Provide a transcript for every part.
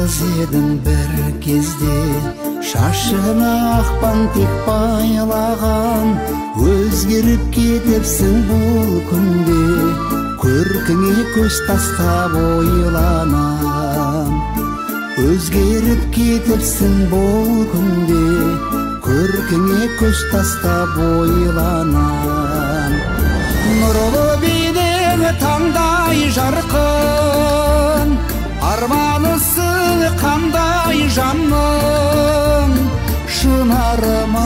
қыз едің бір кезде, шашына ақпан тек байлаған. Өзгеріп кетіпсің бұл күнде, көркіңе көз тастап ойланам. Өзгеріп кетіпсің бұл күнде, көркіңе көз тастап ойланам. Нұрлы бейнең таңдай жарқын, арманысың қандай жанның. Шынарым-ай,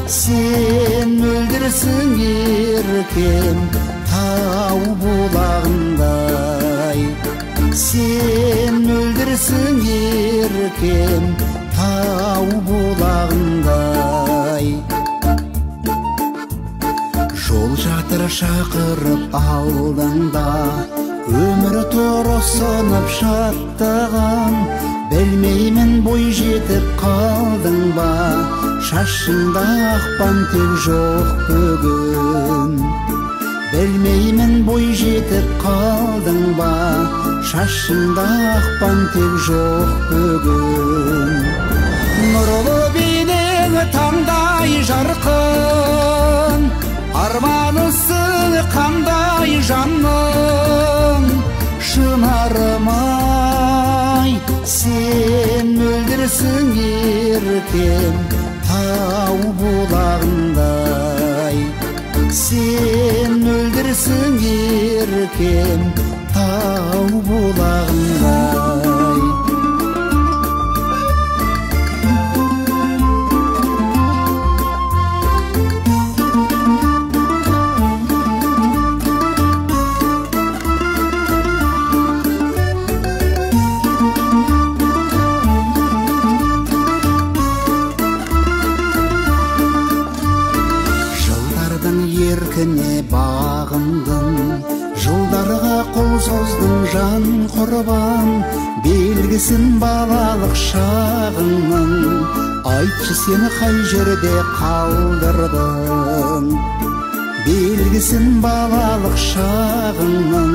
сен мөлдірсің еркем тау бұлағындай. Сен мөлдірсің еркем тау бұлағындай. Жол жатыр шақырып алдыңда, өмір торысынып шаттаған. Білмеймін бой жетіп қалдың ба, шашында ақпан тек жоқ бүгін. Білмеймін бой жетіп қалдың ба, шашында ақпан тек жоқ бүгін. Нұрлы бейнең таңдай жарқын, арманысың қандай жанның. Шынарым-ай, сен мөлдірсің еркем тау бұлағындай. Сен мөлдірсің еркем тау бұлағындай. Еркіне бағындың, жылдарға қол создың жан құрбан. Белгісін балалық шағыңның, айтшы сені қай жерде қалдырдың. Белгісін балалық шағыңның,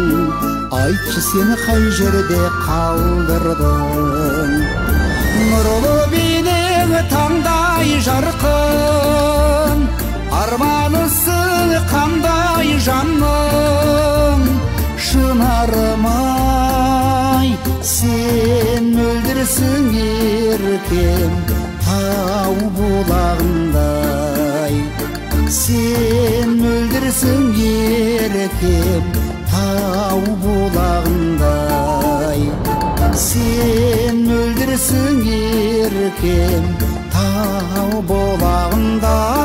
айтшы сені қай жерде қалдырдың. Нұрлы бейнең таңдай жарқын, арманысың қандай жанның. Шынарым-ай, сен мөлдірсің еркем тау бұлағындай. Сен мөлдірсің еркем тау бұлағындай. Сен мөлдірсің еркем тау бұлағындай.